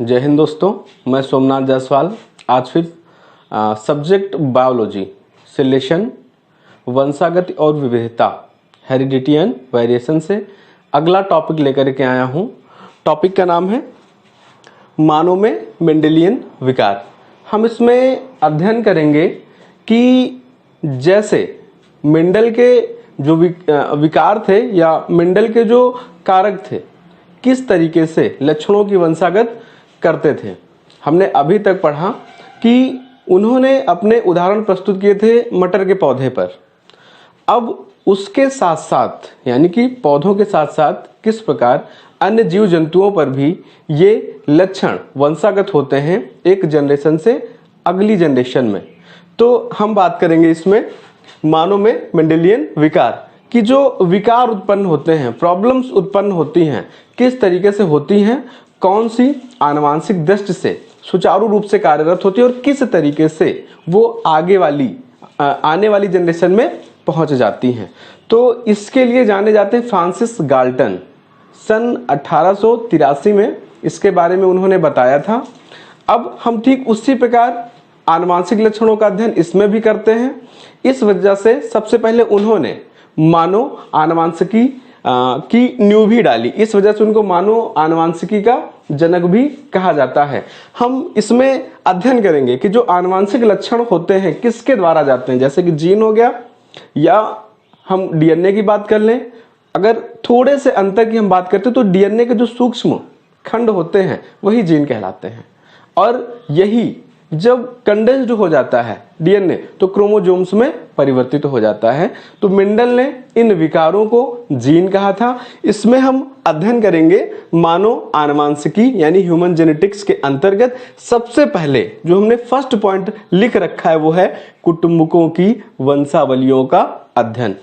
जय हिंद दोस्तों, मैं सोमनाथ जायसवाल आज फिर सब्जेक्ट बायोलॉजी से लेशन वंशागति और विविधता हेरिडिटी एंड वेरिएशन से अगला टॉपिक लेकर के आया हूँ। टॉपिक का नाम है मानव में मेंडेलियन विकार। हम इसमें अध्ययन करेंगे कि जैसे मेंडल के जो विकार थे या मेंडल के जो कारक थे किस तरीके से लक्षणों की वंशागत करते थे। हमने अभी तक पढ़ा कि उन्होंने अपने उदाहरण प्रस्तुत किए थे मटर के पौधे पर। अब उसके साथ साथ यानी कि पौधों के साथ साथ किस प्रकार अन्य जीव जंतुओं पर भी ये लक्षण वंशागत होते हैं एक जनरेशन से अगली जनरेशन में। तो हम बात करेंगे इसमें मानव में मेंडेलियन विकार कि जो विकार उत्पन्न होते हैं, प्रॉब्लम्स उत्पन्न होती हैं, किस तरीके से होती हैं, कौन सी आनुवांशिक दृष्टि से सुचारू रूप से कार्यरत होती है और किस तरीके से वो आने वाली जनरेशन में पहुंच जाती हैं। तो इसके लिए जाने जाते हैं फ्रांसिस गाल्टन। सन 1883 में इसके बारे में उन्होंने बताया था। अब हम ठीक उसी प्रकार आनुवांशिक लक्षणों का अध्ययन इसमें भी करते हैं। इस वजह से सबसे पहले उन्होंने मानव आनुवांशिकी की नींव भी डाली। इस वजह से उनको मानव आनुवांशिकी का जनक भी कहा जाता है। हम इसमें अध्ययन करेंगे कि जो आनुवांशिक लक्षण होते हैं किसके द्वारा जाते हैं, जैसे कि जीन हो गया या हम डीएनए की बात कर लें। अगर थोड़े से अंतर की हम बात करते हैं तो डीएनए के जो सूक्ष्म खंड होते हैं वही जीन कहलाते हैं, और यही जब कंडेंस्ड हो जाता है डीएनए तो क्रोमोसोम्स में परिवर्तित हो जाता है। तो मेंडल ने इन विकारों को जीन कहा था। इसमें हम अध्ययन करेंगे मानव आनुवांशिकी यानी ह्यूमन जेनेटिक्स के अंतर्गत सबसे पहले जो हमने फर्स्ट पॉइंट लिख रखा है वो है कुटुंबकों की वंशावलियों का अध्ययन।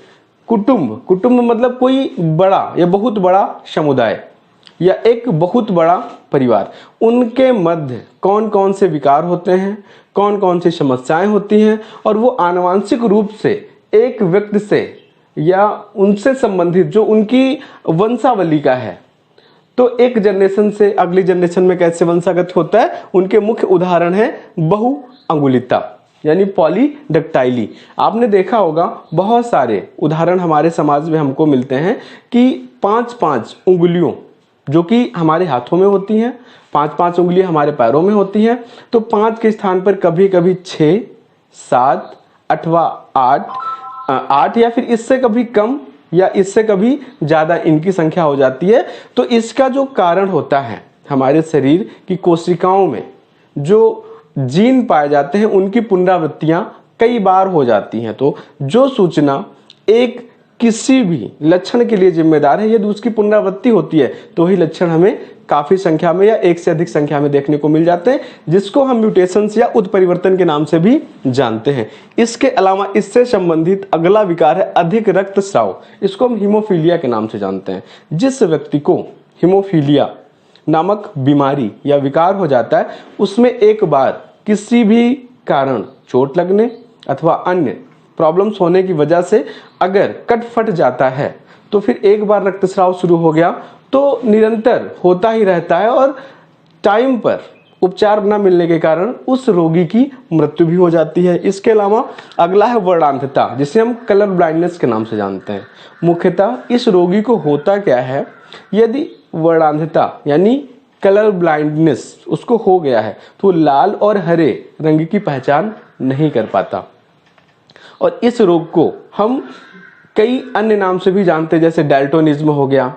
कुटुंब मतलब कोई बड़ा या बहुत बड़ा समुदाय या एक बहुत बड़ा परिवार, उनके मध्य कौन कौन से विकार होते हैं, कौन कौन सी समस्याएं होती हैं, और वो आनुवांशिक रूप से एक व्यक्ति से या उनसे संबंधित जो उनकी वंशावली का है तो एक जनरेशन से अगली जनरेशन में कैसे वंशागत होता है। उनके मुख्य उदाहरण है बहुअंगुलिता यानी पॉलीडेक्टाइली। आपने देखा होगा बहुत सारे उदाहरण हमारे समाज में हमको मिलते हैं कि 5-5 उंगलियों जो कि हमारे हाथों में होती हैं, 5-5 उंगलियां हमारे पैरों में होती हैं, तो 5 के स्थान पर कभी कभी 6, 7 अथवा 8 या फिर इससे कभी कम या इससे कभी ज्यादा इनकी संख्या हो जाती है। तो इसका जो कारण होता है हमारे शरीर की कोशिकाओं में जो जीन पाए जाते हैं उनकी पुनरावृत्तियां कई बार हो जाती हैं। तो जो सूचना एक किसी भी लक्षण के लिए जिम्मेदार है, यदि उसकी पुनरावृत्ति होती है तो वही लक्षण हमें काफी संख्या में या एक से अधिक संख्या में देखने को मिल जाते हैं, जिसको हम म्यूटेशंस या उत्परिवर्तन के नाम से भी जानते हैं। इसके अलावा इससे संबंधित अगला विकार है अधिक रक्तस्राव। इसको हम हीमोफीलिया के नाम से जानते हैं। जिस व्यक्ति को हीमोफीलिया नामक बीमारी या विकार हो जाता है उसमें एक बार किसी भी कारण चोट लगने अथवा अन्य प्रॉब्लम्स होने की वजह से अगर कट फट जाता है तो फिर एक बार रक्तस्राव शुरू हो गया तो निरंतर होता ही रहता है, और टाइम पर उपचार न मिलने के कारण उस रोगी की मृत्यु भी हो जाती है। इसके अलावा अगला है वर्णांधता, जिसे हम कलर ब्लाइंडनेस के नाम से जानते हैं। मुख्यतः इस रोगी को होता क्या है, यदि वर्णांधता यानी कलर ब्लाइंडनेस उसको हो गया है तो लाल और हरे रंग की पहचान नहीं कर पाता, और इस रोग को हम कई अन्य नाम से भी जानते हैं, जैसे डैल्टोनिज्म हो गया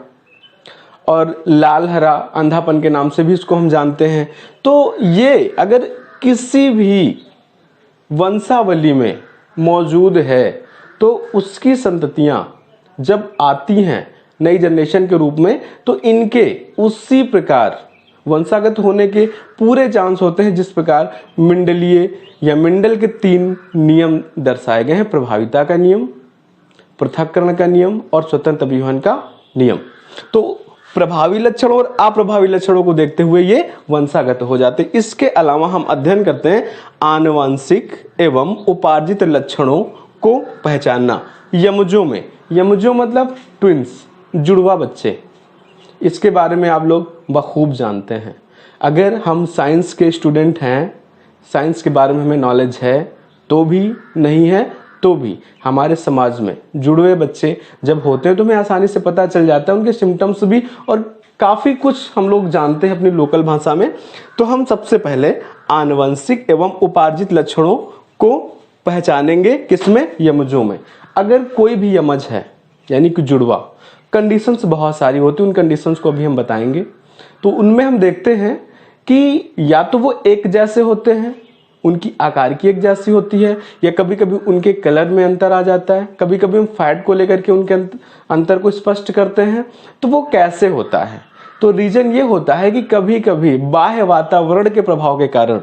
और लाल हरा अंधापन के नाम से भी इसको हम जानते हैं। तो ये अगर किसी भी वंशावली में मौजूद है तो उसकी संततियां जब आती हैं नई जनरेशन के रूप में तो इनके उसी प्रकार वंशागत होने के पूरे चांस होते हैं जिस प्रकार मेंडलीय या मेंडल के 3 नियम दर्शाए गए हैं: प्रभाविता का नियम, पृथक्करण का नियम और स्वतंत्र अभिवहन का नियम। तो प्रभावी लक्षण और अप्रभावी लक्षणों को देखते हुए ये वंशागत हो जाते हैं। इसके अलावा हम अध्ययन करते हैं आनुवंशिक एवं उपार्जित लक्षणों को पहचानना। यमजों मतलब ट्विंस, जुड़वा बच्चे। इसके बारे में आप लोग बखूब जानते हैं। अगर हम साइंस के स्टूडेंट हैं, साइंस के बारे में हमें नॉलेज है तो भी, नहीं है तो भी, हमारे समाज में जुड़वे बच्चे जब होते हैं तो हमें आसानी से पता चल जाता है उनके सिम्टम्स भी, और काफ़ी कुछ हम लोग जानते हैं अपनी लोकल भाषा में। तो हम सबसे पहले आनुवंशिक एवं उपार्जित लक्षणों को पहचानेंगे, किसमें? यमजों में। अगर कोई भी यमज है यानी कि जुड़वा, कंडीशंस बहुत सारी होती हैं, उन कंडीशंस को अभी हम बताएंगे। तो उनमें हम देखते हैं कि या तो वो एक जैसे होते हैं, उनकी आकार की एक जैसी होती है, या कभी कभी उनके कलर में अंतर आ जाता है, कभी कभी हम फैट को लेकर के उनके अंतर को स्पष्ट करते हैं। तो वो कैसे होता है? तो रीजन ये होता है कि कभी कभी बाह्य वातावरण के प्रभाव के कारण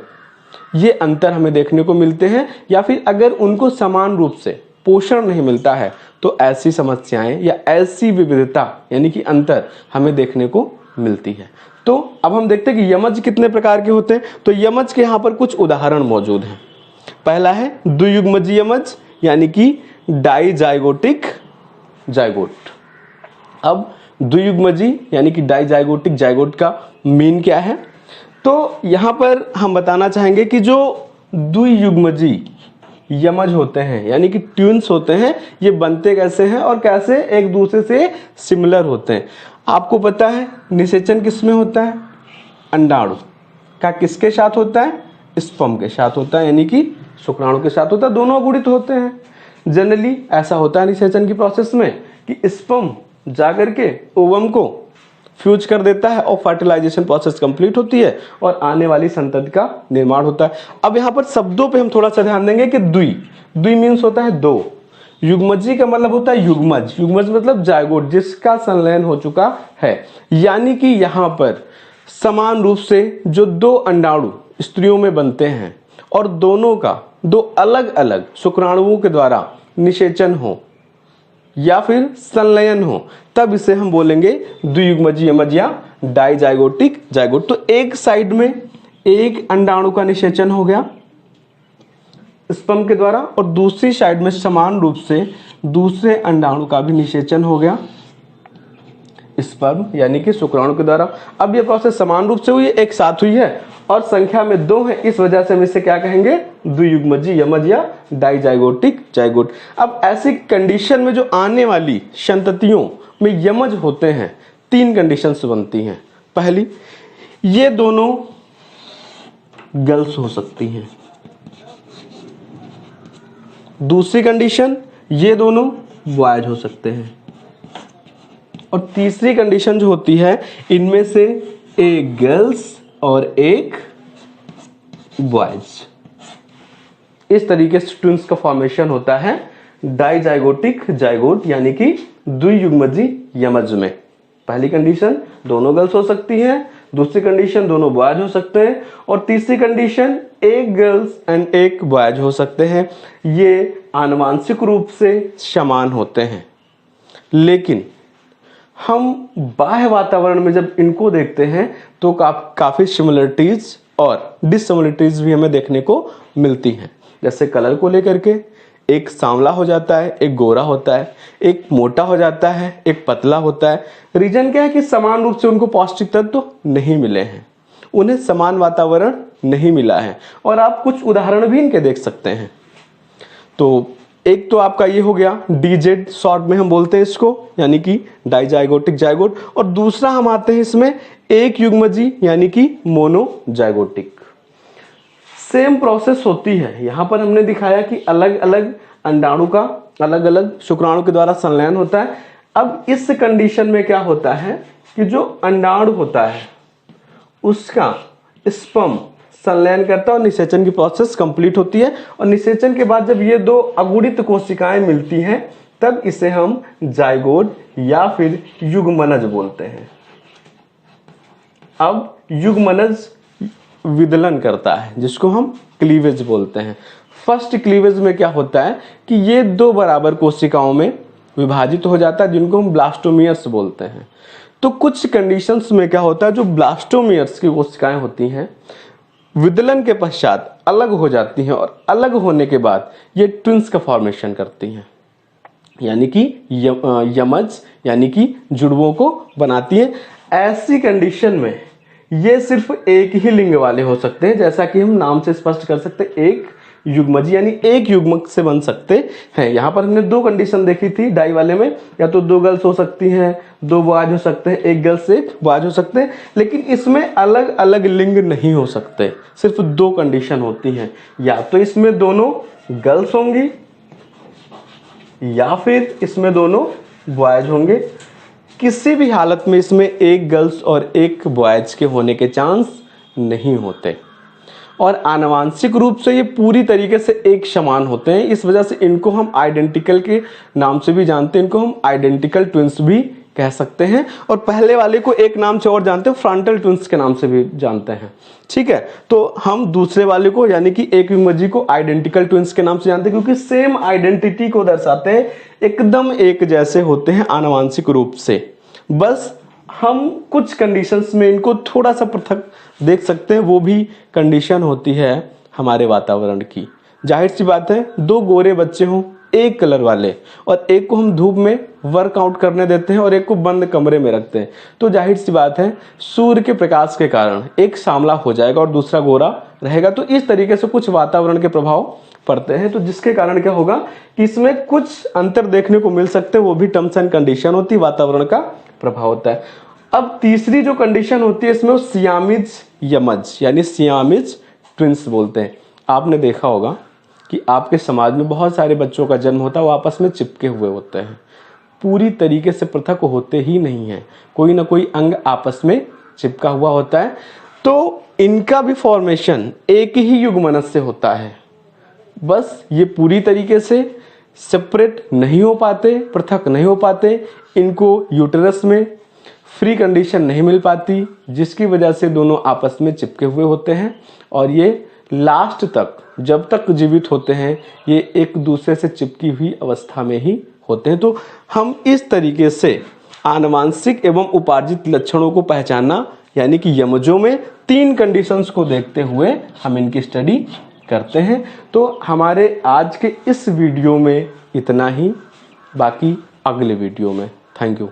ये अंतर हमें देखने को मिलते हैं, या फिर अगर उनको समान रूप से पोषण नहीं मिलता है तो ऐसी समस्याएं या ऐसी विविधता यानी कि अंतर हमें देखने को मिलती है। तो अब हम देखते हैं कि यमज कितने प्रकार के होते हैं। तो यमज के यहाँ पर कुछ उदाहरण मौजूद हैं। पहला है द्वियुग्मजी यमज यानी कि डाइजाइगोटिक जाइगोट। अब द्वियुग्मजी यानी कि डाइजाइगोटिक जाइगोट का मीन क्या है? तो यहाँ पर हम बताना चाहेंगे कि जो द्वियुग्मजी यमज होते हैं यानी कि ट्विंस होते हैं, ये बनते कैसे हैं और कैसे एक दूसरे से सिमिलर होते हैं। आपको पता है निषेचन किस में होता है? अंडाणु का किसके साथ होता है? स्पर्म के साथ होता है, यानी कि शुक्राणु के साथ होता है। दोनों अगुणित होते हैं। जनरली ऐसा होता है निषेचन की प्रोसेस में कि स्पर्म जाकर के ओवम को फ्यूज कर देता है और फर्टिलाइजेशन प्रोसेस कंप्लीट होती है और आने वाली संतति का निर्माण होता है। अब यहाँ पर शब्दों पे हम थोड़ा सा ध्यान देंगे कि द्वि मीन्स होता है दो, युग्मजी का मतलब होता है युग्मज, युग्मज मतलब जायगोट जिसका संलयन हो चुका है। यानी कि यहाँ पर समान रूप से जो दो अंडाणु स्त्रियों में बनते हैं और दोनों का दो अलग अलग शुक्राणुओं के द्वारा निषेचन हो या फिर संलयन हो, तब इसे हम बोलेंगे द्वियुग्मजी यमज या डाइजाइगोटिक जाइगोट। तो एक साइड में एक अंडाणु का निषेचन हो गया स्पर्म के द्वारा और दूसरी साइड में समान रूप से दूसरे अंडाणु का भी निषेचन हो गया स्पर्म यानी कि शुक्राणु के द्वारा। अब यह प्रोसेस समान रूप से हुई है, एक साथ हुई है और संख्या में दो है, इस वजह से हम इसे क्या कहेंगे? द्वियुग्मजी यमज या डाइजाइगोटिक जाइगोट। अब ऐसी कंडीशन में जो आने वाली संततियों में यमज होते हैं, तीन कंडीशंस बनती हैं। पहली, ये दोनों गर्ल्स हो सकती हैं। दूसरी कंडीशन, ये दोनों बॉयज हो सकते हैं। और तीसरी कंडीशन जो होती है, इनमें से एक गर्ल्स और एक बॉयज। इस तरीके से ट्विंस का फॉर्मेशन होता है डाइजाइगोटिक जाइगोट यानी कि द्वियुग्मजी यमज में। पहली कंडीशन दोनों गर्ल्स हो सकती हैं, दूसरी कंडीशन दोनों बॉयज हो सकते हैं और तीसरी कंडीशन एक गर्ल्स एंड एक बॉयज हो सकते हैं। ये आनुवांशिक रूप से समान होते हैं, लेकिन हम बाह्य वातावरण में जब इनको देखते हैं तो काफी सिमिलरिटीज और डिससिमिलरिटीज भी हमें देखने को मिलती हैं। जैसे कलर को लेकर के, एक सांवला हो जाता है, एक गोरा होता है, एक मोटा हो जाता है, एक पतला होता है। रीजन क्या है कि समान रूप से उनको पौष्टिक तत्व तो नहीं मिले हैं, उन्हें समान वातावरण नहीं मिला है। और आप कुछ उदाहरण भी इनके देख सकते हैं। तो एक तो आपका ये हो गया डीजेड, शॉर्ट में हम बोलते हैं इसको, यानी कि डाइजाइगोटिक जाइगोट। और दूसरा हम आते हैं इसमें एक युग्मजी यानी कि मोनोजाइगोटिक। सेम प्रोसेस होती है। यहां पर हमने दिखाया कि अलग अलग अंडाणु का अलग अलग शुक्राणु के द्वारा संलयन होता है। अब इस कंडीशन में क्या होता है कि जो अंडाणु होता है उसका स्पर्म संलयन करता है और निषेचन की प्रोसेस कंप्लीट होती है। और निषेचन के बाद जब ये दो अगुणित कोशिकाएं मिलती हैं तब इसे हम जाइगोट या फिर युग्मनज बोलते हैं। अब युग्मनज विदलन करता है जिसको हम क्लीवेज बोलते हैं। फर्स्ट क्लीवेज में क्या होता है कि ये दो बराबर कोशिकाओं में विभाजित हो जाता है जिनको हम ब्लास्टोमियर्स बोलते हैं। तो कुछ कंडीशंस में क्या होता है, जो ब्लास्टोमियर्स की कोशिकाएं होती हैं विदलन के पश्चात अलग हो जाती हैं और अलग होने के बाद ये ट्विंस का फॉर्मेशन करती हैं, यानी कि यमज यानी कि जुड़वों को बनाती हैं। ऐसी कंडीशन में ये सिर्फ एक ही लिंग वाले हो सकते हैं, जैसा कि हम नाम से स्पष्ट कर सकते हैं, एक युग्मज यानी एक युग्मक से बन सकते हैं। यहाँ पर हमने 2 कंडीशन देखी थी डाई वाले में, या तो 2 गर्ल्स हो सकती हैं, 2 बॉयज हो सकते हैं, एक गर्ल्स से 1 बॉयज हो सकते हैं, लेकिन इसमें अलग अलग लिंग नहीं हो सकते, सिर्फ 2 कंडीशन होती हैं, या तो इसमें दोनों गर्ल्स होंगी या फिर इसमें दोनों बॉयज होंगे। किसी भी हालत में इसमें एक गर्ल्स और एक बॉयज के होने के चांस नहीं होते, और आनुवांशिक रूप से ये पूरी तरीके से एक समान होते हैं। इस वजह से इनको हम आइडेंटिकल के नाम से भी जानते हैं, इनको हम आइडेंटिकल ट्विंस भी कह सकते हैं। और पहले वाले को एक नाम से और जानते हैं, फ्रंटल ट्विंस के नाम से भी जानते हैं। ठीक है, तो हम दूसरे वाले को यानी कि एक युग्मजी को आइडेंटिकल ट्विंस के नाम से जानते हैं, क्योंकि सेम आइडेंटिटी को दर्शाते हैं, एकदम एक जैसे होते हैं आनुवांशिक रूप से। बस हम कुछ कंडीशंस में इनको थोड़ा सा पृथक देख सकते हैं, वो भी कंडीशन होती है हमारे वातावरण की। जाहिर सी बात है, 2 गोरे बच्चे हों एक कलर वाले, और एक को हम धूप में वर्कआउट करने देते हैं और एक को बंद कमरे में रखते हैं, तो जाहिर सी बात है सूर्य के प्रकाश के कारण एक सांवला हो जाएगा और दूसरा गोरा रहेगा। तो इस तरीके से कुछ वातावरण के प्रभाव पड़ते हैं, तो जिसके कारण क्या होगा कि इसमें कुछ अंतर देखने को मिल सकते हैं, वो भी टर्म्स एंड कंडीशन होती है, वातावरण का प्रभाव होता है। अब तीसरी जो कंडीशन होती है इसमें, वो सियामीज यमज यानी सियामीज ट्विंस बोलते हैं। आपने देखा होगा कि आपके समाज में बहुत सारे बच्चों का जन्म होता है, वो आपस में चिपके हुए होते हैं, पूरी तरीके से पृथक होते ही नहीं हैं, कोई ना कोई अंग आपस में चिपका हुआ होता है। तो इनका भी फॉर्मेशन एक ही युग्मनज से होता है, बस ये पूरी तरीके से सेपरेट नहीं हो पाते, पृथक नहीं हो पाते, इनको यूटेरस में फ्री कंडीशन नहीं मिल पाती, जिसकी वजह से दोनों आपस में चिपके हुए होते हैं, और ये लास्ट तक जब तक जीवित होते हैं ये एक दूसरे से चिपकी हुई अवस्था में ही होते हैं। तो हम इस तरीके से आनुवांशिक एवं उपार्जित लक्षणों को पहचानना, यानी कि यमजों में 3 कंडीशंस को देखते हुए हम इनकी स्टडी करते हैं। तो हमारे आज के इस वीडियो में इतना ही, बाकी अगले वीडियो में। Thank you.